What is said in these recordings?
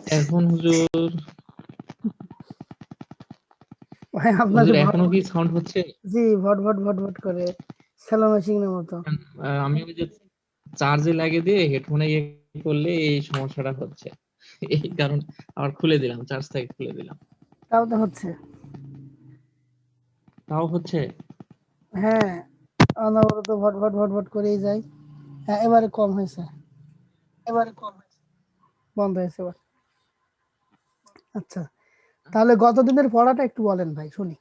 এখন হুজুর ভাই আপনার হুজুর যে এখনো কি সাউন্ড হচ্ছে? জি ভট ভট ভট ভট করে স্যালো মেশিনের মতো। আমি ওই যে চার্জে লাগিয়ে দিয়ে হেডফোনে ইয়ে করলে এই সমস্যাটা হচ্ছে। এই কারণ আবার খুলে দিলাম, চার্জ থেকে খুলে দিলাম। তাও তো হচ্ছে। তাও হচ্ছে। হ্যাঁ, অনবরত ভট ভট ভট ভট করেই যায়। হ্যাঁ, এবারে কম হয়েছে, বন্ধ হয়েছে এবার। আচ্ছা, তাহলে গত দিনের পড়াটা একটু বলেন ভাই, শুনি।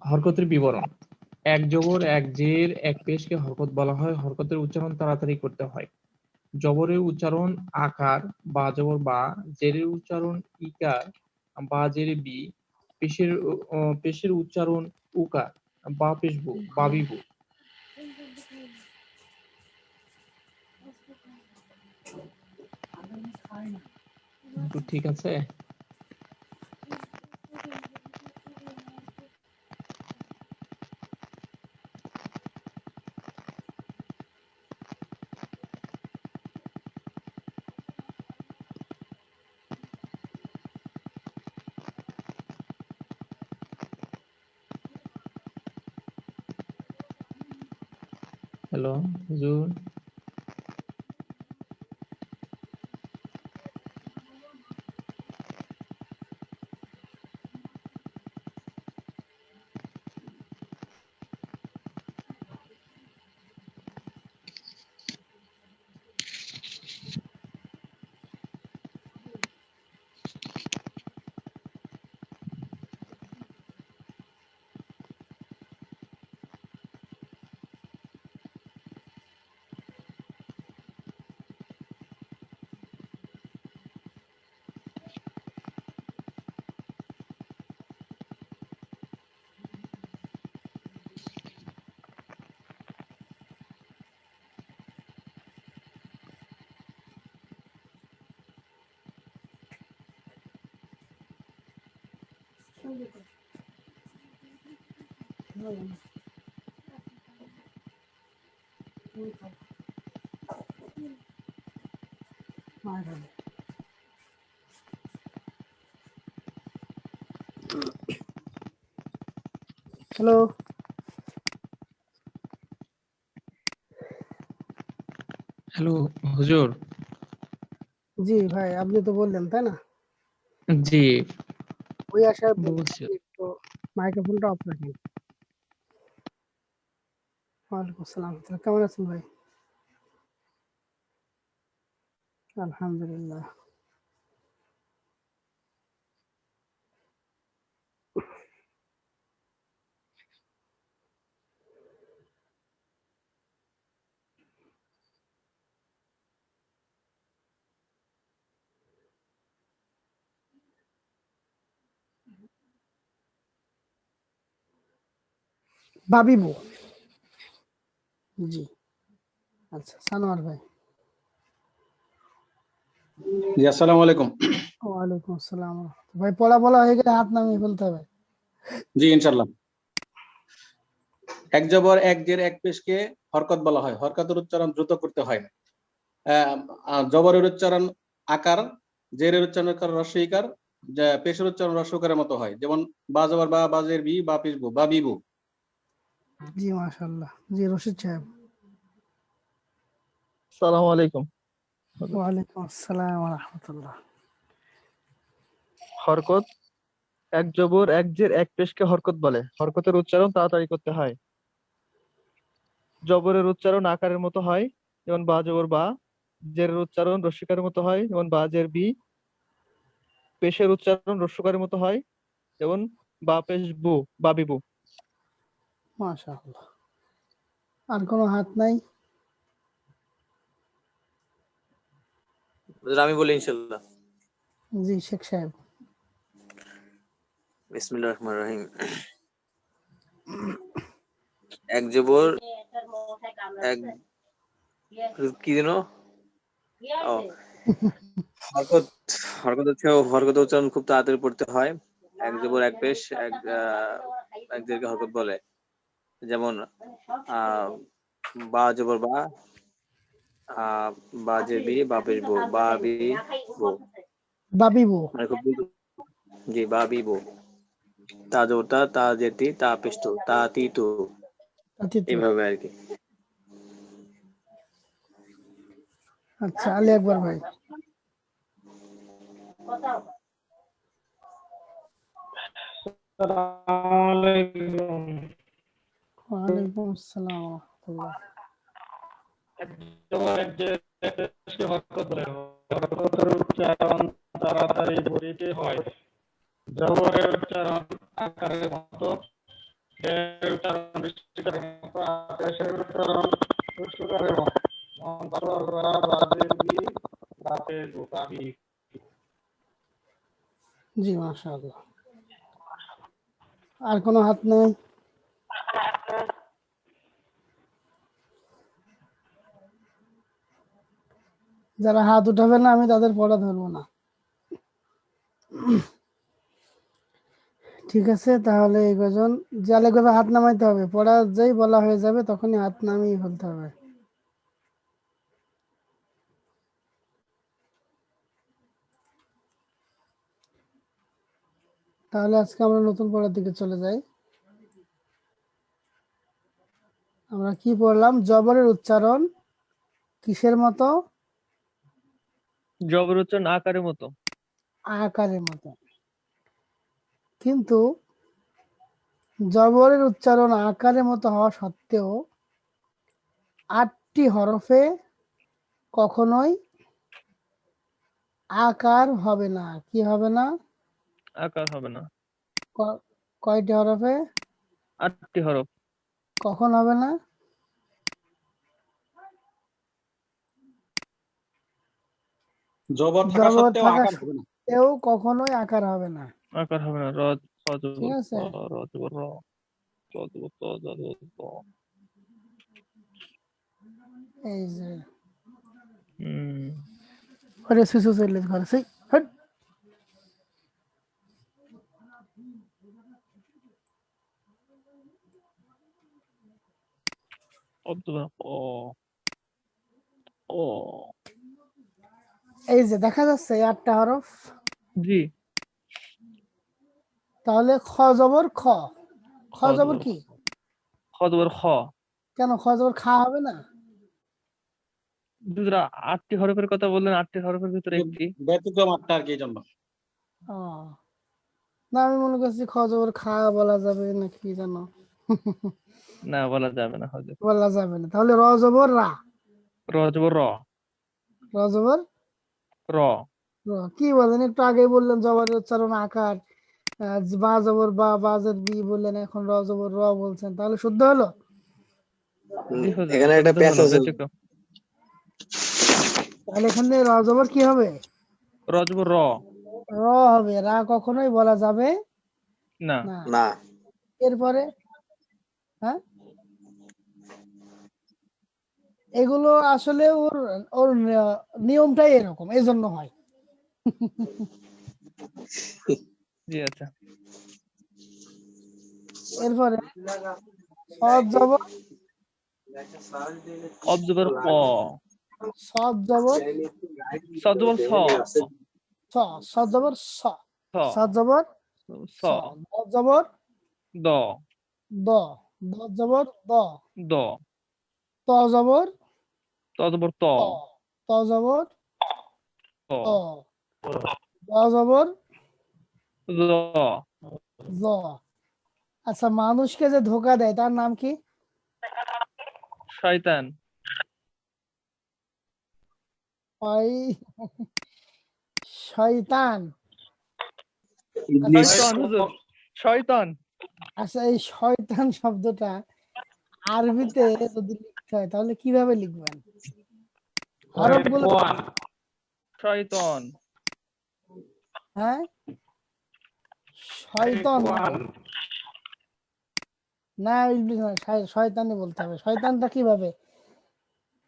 হরকতের বিবরণ। এক জবর, এক জের, এক পেশকে হরকত বলা হয়। হরকতের উচ্চারণ তাড়াতাড়ি করতে হয়। জবরের উচ্চারণ আকার, বা জবর বা। জেরের উচ্চারণ ইকার, বা জেরে বি। পেশের উচ্চারণ উকার, বা পেশবু, বাবিবু। ঠিক আছে। হ্যালো হুজুর। হ্যালো। হ্যালো হুজুর। জি ভাই, আপনি তো বললেন তাই না? জি ওই আসার বলছি। একটু মাইক্রোফোনটা অফ রাখেন। ওয়ালাইকুম আসসালাম, কেমন আছেন ভাই? আলহামদুলিল্লাহ। বাবিবু। জি আচ্ছা, সানোয়ার ভাই। জি আসসালামু আলাইকুম। ওয়ালাইকুম আসসালাম। ভাই পড়া বলা হয়ে গেলে হাত নামিয়ে ফেলতে হবে। জি ইনশাআল্লাহ। এক জবর, এক জের, এক পেশকে হরকত বলা হয়। হরকতের উচ্চারণ দ্রুত করতে হয়। জবরের উচ্চারণ আকার, জেরের উচ্চারণ রস্বইকার, পেশের উচ্চারণ রস্বকারের মতো হয়। যেমন বা জবর বা, বাজের বি, বা পেশবু, বা বিবু। জি মাশাআল্লাহ। জি রশিদ সাহেব। আসসালামু আলাইকুম। ওয়ালাইকুম আসসালাম ওয়া রাহমাতুল্লাহ। হরকত। এক জবর, এক জের, এক পেশকে হরকত বলে। হরকতের উচ্চারণ তাড়াতাড়ি করতে হয়। জবরের উচ্চারণ আকারের মতো হয়, যেমন বা জবর বা। জেরের উচ্চারণ রস্বইকারের মতো হয়, যেমন বা জের বি। পেশের উচ্চারণ রস্বইকারের মতো হয়, যেমন বা পেশ বু, বা বিবু। মাশাআল্লাহ। আর কোনো হাত নাই? আমি বলি ইনশাআল্লাহ। জি শেখ সাহেব। বিসমিল্লাহির রহমানির রহিম। এক জবর, এক কি যেন হরকত। হরকত হচ্ছে হরকত উচ্চারণ খুব তাড়াতাড়ি পড়তে হয়। এক জবর, এক পেশ, এক জেরকে হরকত বলে। যেমন বা জবর বা, বা জের বি, বা পেশ বো, বা বি বো, বাবিবো। মানে খুব জি বা বি বো। তা জবর তা, তা জের তি, তা পেশ তু, তা তি তু, তাতিতু। এইভাবে আর কি। আচ্ছা, আলী আকবর ভাই। আসসালামু ওয়ালাইকুম আসসালাম ওয়া রাহমাতুল্লাহ। পেশকে হরকত বলে। হরকতের উচ্চারণ তাড়াতাড়ি বলিতে হয়। জবরের উচ্চারণ আকারের মতো, জেরের উচ্চারণ বৃষ্টিকারের মতো, পেশের উচ্চারণ পুষ্পকারের মতো। জি, মাশাআল্লাহ। আর কোনো হাত নাই? যারা হাত উঠাবে না আমি তাদের পড়া ধরবো না। ঠিক আছে, তাহলে এই কজন জালেভাবে হাত নামাইতে হবে। পড়া যেই বলা হয়ে যাবে তখনই হাত নামিয়ে ফেলতে হবে। তাহলে আজকে আমরা নতুন পড়ার দিকে চলে যাই। আমরা কি পড়লাম? জবরের উচ্চারণ কিসের মতো? জবর উচ্চারণ আকারের মতো। আকারের মতো। কিন্তু জবরের উচ্চারণ আকারের মতো হওয়া সত্ত্বেও 8টি হরফে কখনোই আকার হবে না। কি হবে না? আকার হবে না। কয়টি হরফে? 8টি হরফ। কখন হবে না? জবর থাকা জবর সত্ত্বেও থাকা আকার হবে না। সত্ত্বেও কখনোই আকার হবে না। আকার হবে না। র ঠিক জবর আছে, র জবর র, ত জবর ত, জ জবর ত। এই যে হুম। ঘরে শিশু চলে ঘরে সেই হট। অব জবর অ, ও। এই যে দেখা যাচ্ছে এই 8টা হরফ। জি। তাহলে খ জবর খ। খ খ জবর জবর কি? খ জবর খ। কেন খ জবর খা হবে না? দুরা 8টি হরফের কথা বললেন, 8টি হরফের ভিতরে একটি। ব্যতিক্রম 8টা আর কি, এই জন্য। ও, না আমি মনে করছি খ জবর খা বলা যাবে নাকি কি জানো। না, বলা যাবে না হজর। বলা যাবে না। তাহলে র জবর রা। র জবর র, র জবর র। র। কি বলেন? একটু আগেই বললেন জবরের উচ্চারণ আকার, বা জবর বা, বাজের বি বললেন, এখন র জবর র বলছেন, তাহলে শুদ্ধ হলো? জি হুজুর, এখানে একটা শুদ্ধ প্যাচ হলো, আছে। ব্যতিক্রম। তাহলে এখানে র জবর কি হবে? র জবর র। র হবে। রা কখনোই বলা যাবে না। না। না। এরপরে হ্যাঁ, এগুলো আসলে ওর ওর নিয়মটাই এরকম, এই জন্য হয়। জি আচ্ছা। এরপরে সদ জবর, অব জবর ক, সদ জবর স জবর স, স, সদ জবর স, স, সদ জবর স, স, দ জবর দ, দ, দ জবর দ, দ, ত জবর ত জবর ত, ত, ত জবর ত, ত, দ জবর জ। জ। আচ্ছা, মানুষকে যে ধোকা দেয় তার নাম কি? শয়তান। শয়তান। ইবলিস। শয়তান হুজুর, শয়তান। আচ্ছা, এই শয়তান শব্দটা আরবিতে যদি লিখতে হয় তাহলে কিভাবে লিখবেন? হরফগুলো শয়তান। হ্যাঁ, শয়তান না, ইবলিস না, শয়তানি বলতে হবে। শয়তানটা কিভাবে?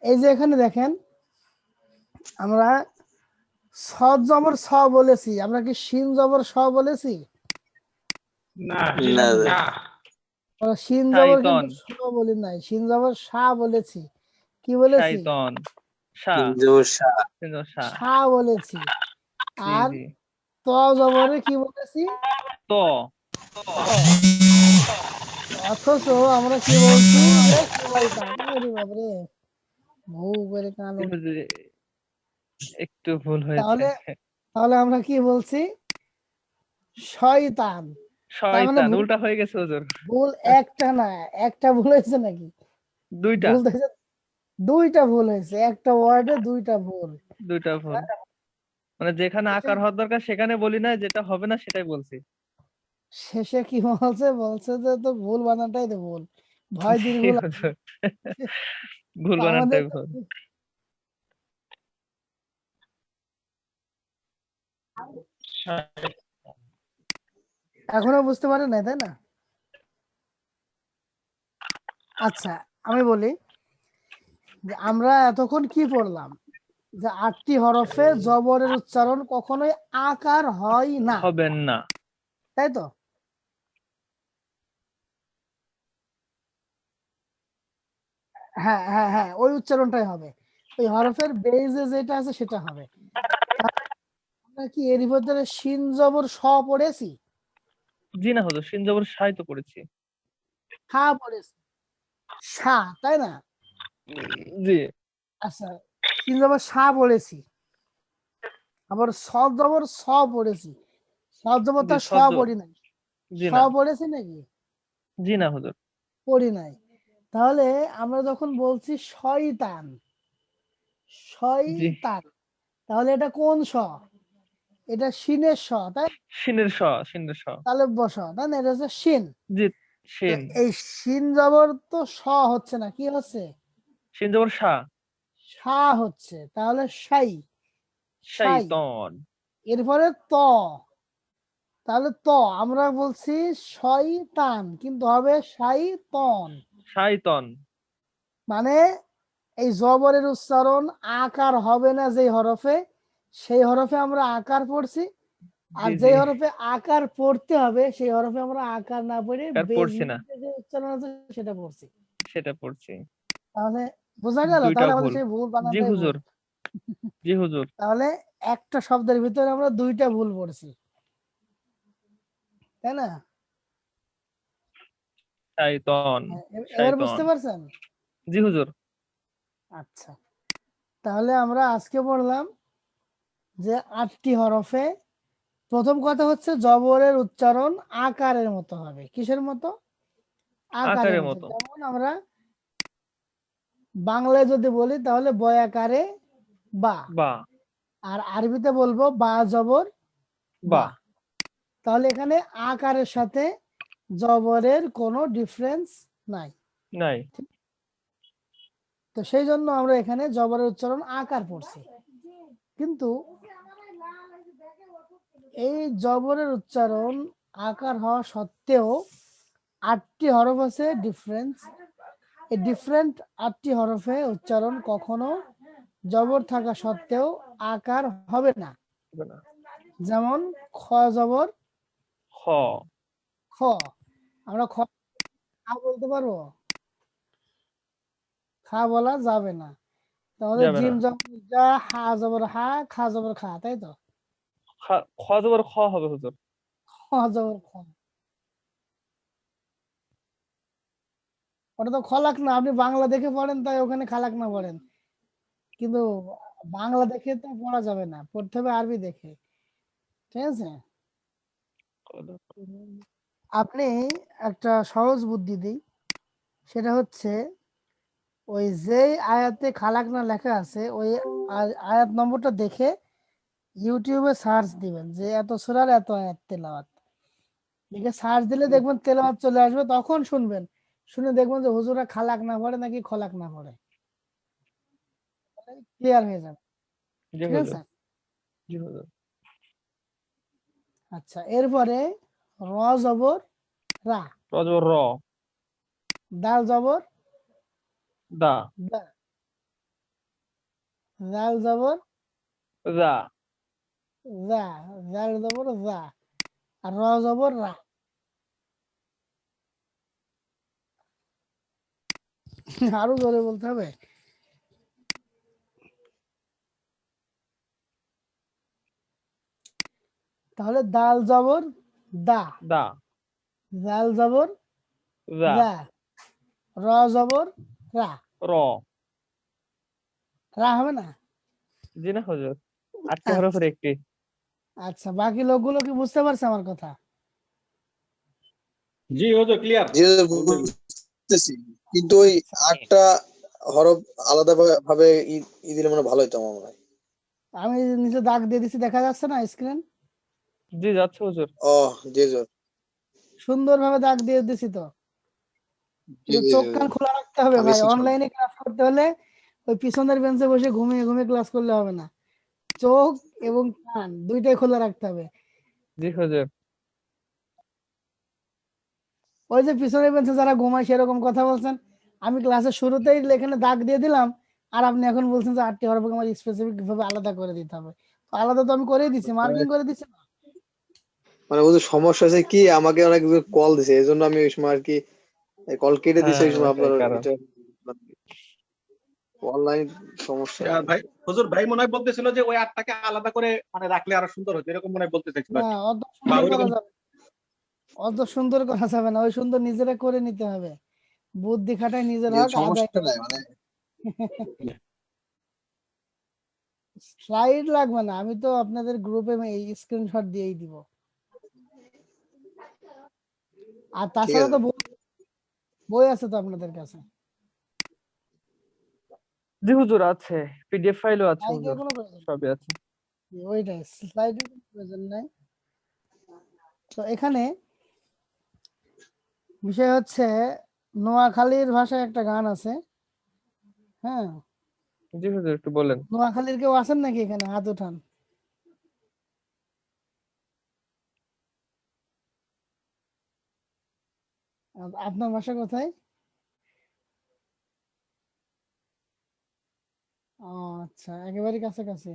এই যে এখানে দেখেন, আমরা সদ জবর স বলেছি, আমরা কি শিন জবর স বলেছি? না, না। আমরা শিন জবর কিন্তু শাইতন, স বলি নাই, শিন জবর সা বলেছি। কি বলেছি? শাইতন, শা, কিন্তু কিন্তু শা। সা বলেছি। জি আর জি। ত জবরে কি বলেছি? তো, ত। অথচ আমরা কি বলছি যে শয়তান। ওরে বাবারে, ভু করে কান জি উঠে। হুজুর, একটু ভুল হয়েছে। তাহলে তাহলে আমরা কি বলছি? শয়তান। তার মানে শয়তান ভুল, উল্টা হয়ে গেছে হুজুর। ভুল একটা না, একটা ভুল হয়েছে নাকি? দুইটা, ভুল তো হয়েছে, দুইটা ভুল হয়েছে, একটা ওয়ার্ডে দুইটা ভুল। দুইটা ভুল। মানে যেখানে শেষে আকার হওয়ার দরকার সেখানে বলি না, যেটা হবে না সেটাই বলছি। শেষে কি বলছে? বলছে যে তো ভুল বানানটাই তো ভুল, ভয় জি দীর্ঘ লাগবে। হুজুর, ভুল আমাদের বানানটাই তো ভুল। এখনো বুঝতে পারে না, তাই না? আচ্ছা, আমি বলি যে আমরা এতক্ষণ কি পড়লাম, যে 8টি হরফে জবরের উচ্চারণ কখনোই আকার হয় না, হবেন না। তাই তো? হ্যাঁ হ্যাঁ হ্যাঁ, ওই উচ্চারণটাই হবে, ওই হরফের বেজে যেটা আছে সেটা হবে। আমরা কি এর ভিতরে শিন জবর স পড়েছি? জি না হুজুর, শিন জবর শাই তো পড়েছি। হা পড়েছি, সা, তাই না? জি আচ্ছা, শিন জবর সা পড়েছি, আবার সদ জবর স পড়েছি, সদ জবর জি, তার স সহ্য। পড়ি নাই। স জি না, পড়েছি নাকি? জি না হুজুর। পড়ি নাই। তাহলে আমরা যখন বলছি শয়তান, জি, শয়তান, তাহলে এটা কোন স? এটা শিনের স, তাই? শিনের স, শিনের স। তাহলে বস, তাই না? এটা হচ্ছে শিন। জি, তো শিন। এই শিন জবর তো স হচ্ছে না, কি হচ্ছে? শিন জবর শা, সা হচ্ছে, তাহলে সাই, সাই। শাইতন। এরপরে ত, তাহলে ত আমরা বলছি শয়তান, কিন্তু হবে শাইতন। শাইতন। মানে এই জবরের উচ্চারণ আকার হবে না যেই হরফে, সেই হরফে আমরা আকার পড়ছি। আর জি জি, যেই হরফে আকার পড়তে হবে সেই হরফে আমরা আকার না পড়ে আর পড়ছি না, বেজমুখে যে উচ্চারণ আছে সেটা পড়ছি। সেটা পড়ছি। তাহলে বোঝা গেল, দুইটা তাহলে আমাদের ভুল। সেই ভুল জি বানানটাই ভুল। হুজুর, জি হুজুর। তাহলে একটা শব্দের ভিতরে আমরা দুইটা ভুল পড়ছি, তাই না? শাইতন, হ্যাঁ, এবার শাইতন। বুঝতে পারছেন? জি হুজুর। আচ্ছা, তাহলে আমরা আজকে পড়লাম যে 8টি হরফে প্রথম কথা হচ্ছে জবরের উচ্চারণ আকারের মতো হবে। কিসের মতো? আকারের আকারের মতো। মতো। যেমন আমরা বাংলায় যদি বলি তাহলে বয়াকারে বা, বা, আর আরবিতে বলবো বা জবর বা। বা। তাহলে এখানে আকারের সাথে জবরের কোনো ডিফারেন্স নাই। নাই। তো সেই জন্য আমরা এখানে জবরের উচ্চারণ আকার পড়ছি। কিন্তু এই জবরের উচ্চারণ আকার হওয়া সত্ত্বেও 8টি হরফ আছে ডিফারেন্স। এই ডিফারেন্ট 8টি হরফে উচ্চারণ কখনো জবর থাকা সত্ত্বেও আকার হবে না। হবে না। যেমন খ জবর খ, খ, আমরা খ খা বলতে পারবো? খা বলা যাবে না। তাহলে যাবে না। জিম জবর যা, হা জবর হা, খা জবর খা, তাই তো? খ জবর খ হবে হুজুর। খ জবর খ, ওটা তো খলাক না। আপনি বাংলা দেখে পড়েন তাই ওখানে খালাক না পড়েন, কিন্তু বাংলা দেখে তো পড়া যাবে না, পড়তে হবে আরবি দেখে, ঠিক আছে? আপনি একটা সহজ বুদ্ধি দিই, সেটা হচ্ছে ওই যেই আয়াতে খালাক না লেখা আছে ওই আয়াত নম্বরটা দেখে ইউটিউবে সার্চ দিবেন যে এত সূরার এত আয়াত তেলাওয়াত, লিখে সার্চ দিলে দেখবেন তেলাওয়াত চলে আসবে, তখন শুনবেন, শুনে দেখবেন যে হুজুরা খালাক না পড়ে নাকি খলাক না পড়ে, ক্লিয়ার হয়ে যাবে। জি ঠিক হুজুর, আছে? জি হুজুর। আচ্ছা, এরপরে র জবর রা, র জবর র, দাল জবর দা, দা, জাল জবর দা, জা, জাল জবর জা, আর র জবর রা। আরো জোরে বলতে হবে। তাহলে দাল জবর দা, দা, জাল জবর যা, রা, র জবর রা, র। রা হবে না? জি না হুজুর, 8টি আচ্ছা হরফের একটি। আচ্ছা, বাকি লোকগুলো কি বুঝতে পারছে আমার কথা? জি হুজুর ক্লিয়ার। জি বুঝতেছি, কিন্তু ওই আচ্ছা, 8টা হরফ আলাদা ভাবে ই দিলে মনে হয় ভালো হতো আমার মনে হয়। আমি নিচে দাগ দিয়ে দিচ্ছি, দেখা যাচ্ছে না স্ক্রিন? জি যাচ্ছে হুজুর। ও জি জি সুন্দরভাবে দাগ দিয়ে দিছি তো। জি কিন্তু জি চোখ জি, কান খোলা রাখতে হবে আমি ভাই, স্ক্রিনশট। অনলাইনে ক্লাস করতে হলে ওই পিছনের বেঞ্চে বসে ঘুমিয়ে ঘুমিয়ে ক্লাস করলে হবে না, চোখ এবং কান দুইটাই খোলা রাখতে হবে। জি হুজুর। ওই যে পিছনের বেঞ্চে যারা ঘুমায় সেরকম কথা বলছেন, আমি ক্লাসের শুরুতেই এখানে দাগ দিয়ে দিলাম, আর আপনি এখন বলছেন যে 8টি হরফ আমার স্পেসিফিক ভাবে আলাদা করে দিতে হবে। তো আলাদা তো আমি করেই দিচ্ছি, মার্কিং করে দিচ্ছি না। মানে ওদের সমস্যা আছে কি, আমাকে অনেক কল দিছে, এই জন্য আমি ওই সময় আর কি কল কেটে দিছে হ্যাঁ ওই সময় ওইটাই আপনার কারণ। এটা অনলাইন সমস্যা। ভাই হুজুর ভাই মনে হয় বলতেছিল যে ওই 8টাকে আলাদা করে মানে রাখলে আরো সুন্দর হতো, এরকম মনে হয় বলতে চাইছিল না, আর কি। অত বা সুন্দর করা ওইরকম যাবে, অত সুন্দর করা যাবে না, ওই সুন্দর নিজেরা করে নিতে হবে, বুদ্ধি খাটায় নিজের হক আদায় সমস্যা করতে নাই হবে। মানে স্লাইড লাগবে না, আমি তো আপনাদের গ্রুপে এই স্ক্রিনশট দিয়েই দিব। আর ঠিক তাছাড়া আছে। তো বই আছে তো আপনাদের কাছে, জি হুজুর আছে, পিডিএফ ফাইলও আছে স্লাইডের হুজুর, কোনো প্রয়োজন নেই। সবই আছে। ওইটাই, স্লাইডের কোনো প্রয়োজন নাই। তো এখানে বিষয় হচ্ছে, নোয়াখালীর ভাষায় একটা গান আছে, হ্যাঁ, জি হুজুর একটু বলেন। নোয়াখালীর কেউ আছেন নাকি এখানে? হাত উঠান। আপনার বাসা কোথায়? ও আচ্ছা, একেবারে কাছাকাছি,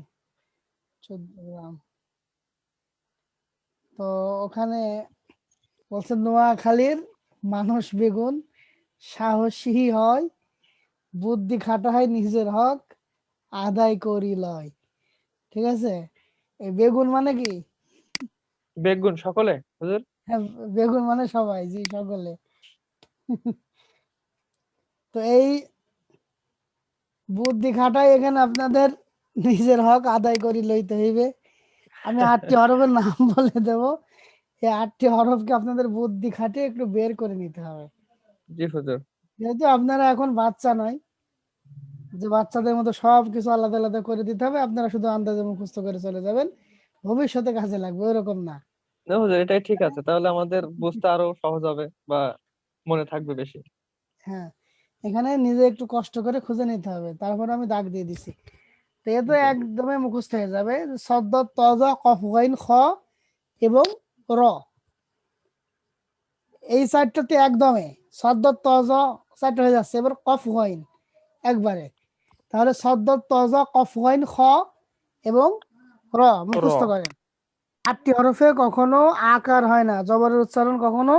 14 গ্রাম। তো ওখানে বলছে নোয়াখালীর মানুষ বেগুন, সাহসী হয়, বুদ্ধি খাটা হয়, নিজের হক আদায় করি লয়। ঠিক আছে, এই বেগুন মানে কি? বেগুন সকলে হুজুর? হ্যাঁ, বেগুন মানে সবাই, জি সকলে। তো এই বুদ্ধি খাটাই এখানে আপনাদের নিজের হক আদায় করি লইতে হইবে। আমি 8টি হরফের নাম বলে দেব, এই 8টি হরফকে আপনাদের বুদ্ধি খাটিয়ে একটু বের করে নিতে হবে। জি হুজুর। যেহেতু আপনারা এখন বাচ্চা নয় যে বাচ্চাদের মতো সবকিছু আলাদা আলাদা করে দিতে হবে, আপনারা শুধু আন্দাজে মুখস্থ করে চলে যাবেন, ভবিষ্যতে কাজে লাগবে, ওরকম না। না হুজুর এটাই ঠিক আছে, তাহলে আমাদের বুঝতে আরো সহজ হবে বা মনে থাকবে বেশি। হ্যাঁ, এখানে নিজে একটু কষ্ট করে খুঁজে নিতে হবে, তারপর আমি দাগ দিয়ে দিছি। তো এ তো জি একদমই মুখস্থ হয়ে যাবে, সদ্দ তজ কফ গাইন খ এবং র, এই চারটাতে একদমই সদ্দ তজ চারটা হয়ে যাচ্ছে, এবার কফ গাইন একবারে। তাহলে সদ্দ তজ কফ গাইন খ এবং র র মুখস্থ করেন। 8টি হরফে কখনো আকার হয় না, জবরের উচ্চারণ কখনো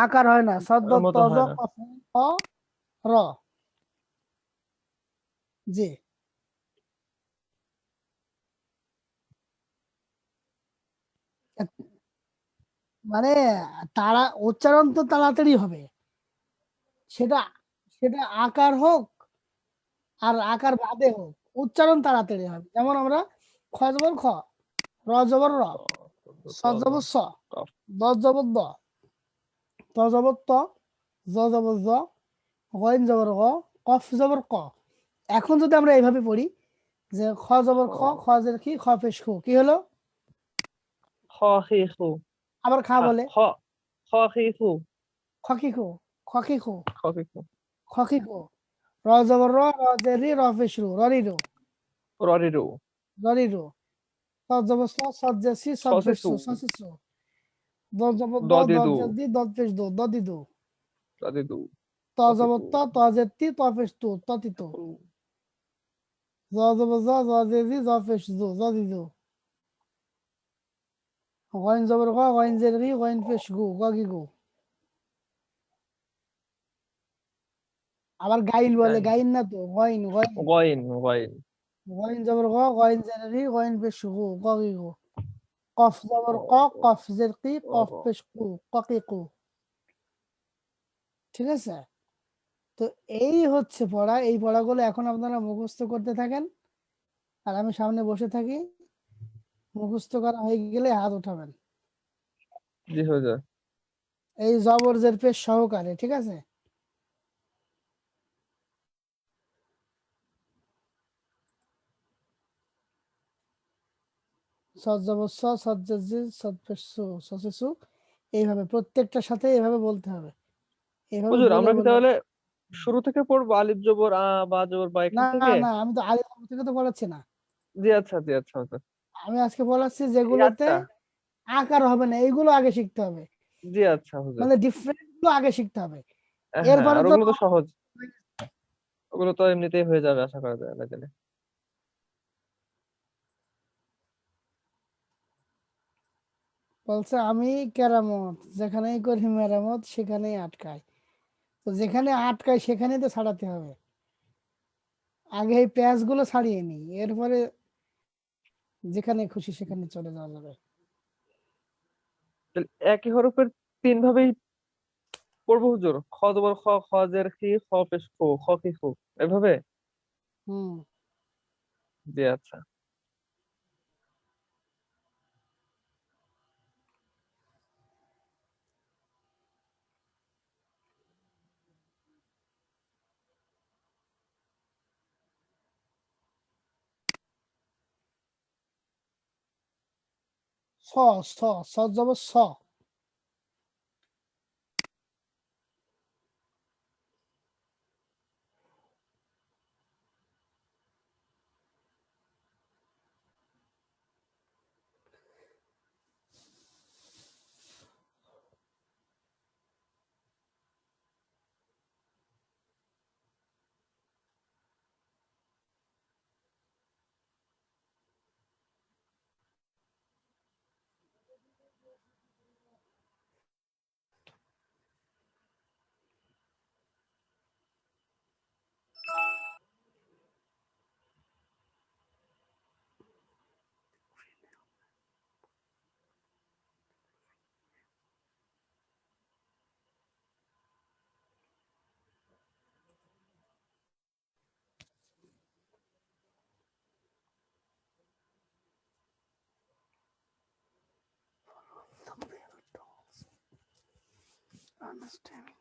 আকার হয় না। সদ্দ ওর মতো তজ হয় না। কফ গাইন খ র। জি, মানে তারা উচ্চারণ তো তাড়াতাড়ি হবে, সেটা সেটা আকার হোক আর আকার বাদে হোক, উচ্চারণ তাড়াতাড়ি হবে। যেমন আমরা খ জবর খ, র জবর র, স জবর স, কফ। দ জবর দ, ত জবর ত, জ জবর জ, গইন জবর গ, কফ জবর ক। এখন যদি আমরা এইভাবে পড়ি যে খ জবর খ, খ জের কি, খ পেশ খু, কি হলো? খ খি খু। আবার খা বলে, খ খ খি খু। খ কি খু, খ কি খু, খ খি খু। খ কি খু। র জবর র, র জের রি, র পেশ রু, ররি রু, ররিরু। ররি রু। স জবর স, সদ জের সি, সদ পেশ সসিসু। সু, সসি সু। দ জবর দ, দ দদিদু। জের দি, দদ পেশ দু, দদিদু। দদিদু। ত জবর তফিতু। ত, ত জের তি, ত পেশ তু, ততিতু। জ জবর জ, জ জের জি, জ পেশ জু, জদিদু। গইন জবর গ, গইন জের গি, গইন পেশ গু, গগি গু। আবার গাইন বলে, গাইন। গাইন না তো, গইন গইন গয়েন গয়েন গইন জবর গ, গইন জের রি, গইন পেশ গু, গগি গু। কফ জবর ক, ও- ও- কফ জের কি, কফ ও- পেশ কু, ককি কু। ঠিক আছে? তো এই হচ্ছে পড়া। এই পড়াগুলো এখন আপনারা মুখস্থ করতে থাকেন, আর আমি সামনে বসে থাকি। মুখস্থ করা হয়ে গেলে হাত উঠাবেন, জি হুজুর। এই জবর জের পেশ সহকারে। ঠিক আছে? সদ জবর স, সদ জের জি, সদ পেশ সু, সসে সু। এইভাবে প্রত্যেকটার সাথে এভাবে বলতে হবে। এভাবে হুজুর বলে আমরা কি বলে। তাহলে শুরু থেকে পড়বো, আলিফ জবর আ, বা জবর বা, এখান না থেকে? না, আমি তো আলিফ থেকে তো পড়াচ্ছি না। জি আচ্ছা, জি আচ্ছা হুজুর। আমি আজকে পড়াচ্ছি এই যেগুলোতে আটটা। আকার হবে না, এইগুলো আগে শিখতে হবে। জি আচ্ছা হুজুর। মানে ডিফারেন্ট গুলো আগে শিখতে হবে। হ্যাঁ, এরপরে আর তো ওগুলো তো সহজ, ওগুলো তো এমনিতেই হয়ে যাবে আশা করা যায় আল্লাহ দিলে। বলছে আমি কেরামত, যেখানেই করি মেরামত সেখানেই আটকাই। তো যেখানে আটকাই সেখানেই তো ছাড়াতে হবে। আগে এই প্যাচ গুলো ছাড়িয়ে নি, এরপরে যেখানে খুশি সেখানে চলে যাওয়া যাবে। তাহলে একই হরফের তিন ভাবেই পড়বো হুজুর? খ জবর খ, খ জের খি, খ পেশ খু, খ কি খু, এভাবে? হুম। জি আচ্ছা। স, স, স জবর স। Understanding.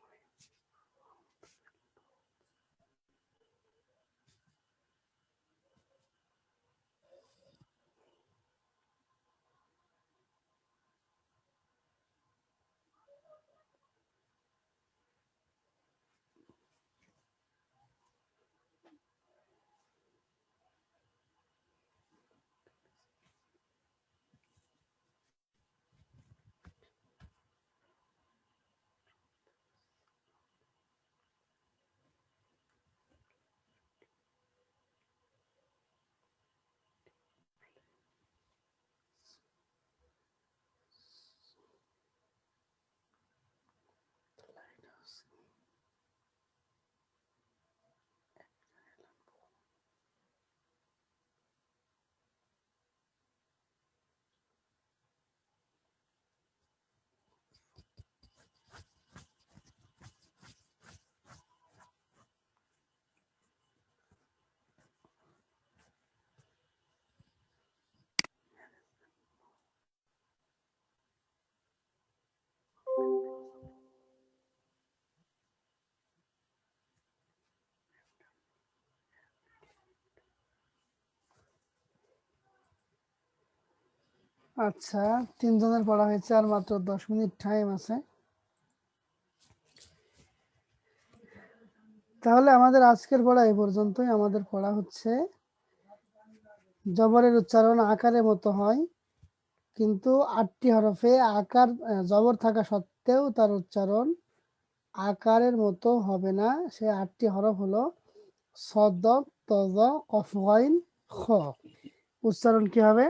আচ্ছা, তিনজনের পড়া হয়েছে, আর মাত্র 10 মিনিট টাইম আছে। তাহলে আমাদের আজকের পড়া এই পর্যন্তই। আমাদের পড়া হচ্ছে জবরের উচ্চারণ আকারের মতো হয়, কিন্তু 8টি হরফে আকার জবর থাকা সত্ত্বেও তার উচ্চারণ আকারের মতো হবে না। সে 8টি হরফ হলো সদ, তজ, কফ, গইন, খ। উচ্চারণ কি হবে?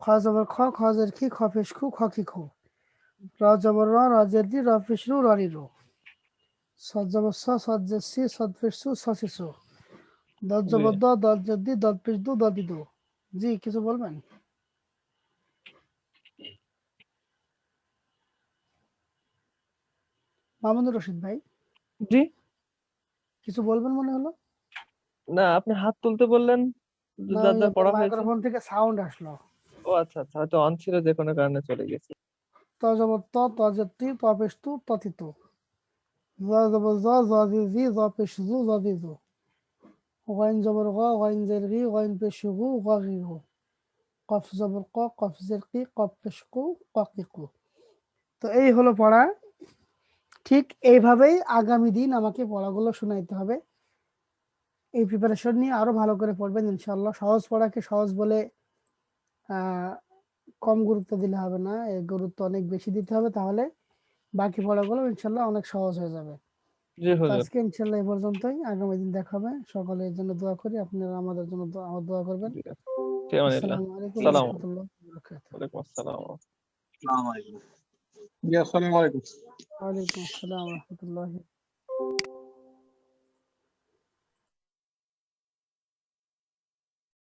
খ জবর খ, খ জের খি, খ পেশ খু, খ কি খু। র জবর র, র জের রি, র পেশ রু, র রি রু। সদ জবর স, সদ জের সি, সদ পেশ সু, স সি সু। দদ জি। জবর দ, দদ জের দি, দদ পেশ দু, দদি দু। জি, কিছু বলবেন? মামুনুর রশিদ ভাই, জি, কিছু বলবেন মনে হলো? না আপনি হাত তুলতে বললেন, না, যার ওই যার আপনার পড়া হয়েছে। মাইক্রোফোন থেকে সাউন্ড আসলো। ও আচ্ছা আচ্ছা, হয়তো অন ছিল, যে কোনো কারণে চলে গেছে। ত জবর ত, ত জের তি, ত পেশ তু, ততি তু। জ জবর জ, জ জি জি, জ পেশ জু, জ দি জু। গইন জবর গ, গইন জের গি, গইন পেশ গু, গ গি গু। কফ জবর ক, কফ জের কি, কফ পেশ কু, ক কি কু। তো এই হলো পড়া। ঠিক এইভাবেই আগামী দিন আমাকে পড়াগুলো শোনাইতে হবে। এই প্রিপারেশন নিয়ে আরো ভালো করে পড়বেন ইনশাআল্লাহ। সহজ পড়াকে সহজ বলে কম গুরুত্ব দিলে হবে না, এর গুরুত্ব অনেক বেশি দিতে হবে, তাহলে বাকি পড়াগুলো ইনশাআল্লাহ অনেক সহজ হয়ে যাবে। জি তো হুজুর, আজকে ইনশাআল্লাহ এই পর্যন্তই। আগামী দিন দেখা হবে। সকলের জন্য দোয়া করি, আপনারা আমাদের জন্য দোয়া করবেন। জি আছে। ফি আমানিল্লাহ। আসসালামু আলাইকুম ওয়া সালাম। রাহমাতুল্লাহি ওয়া বারাকাতুহু। ওয়ালাইকুম আসসালাম। জি, আসসালামু আলাইকুম। ওয়া আলাইকুম আসসালাম ওয়া রাহমাতুল্লাহি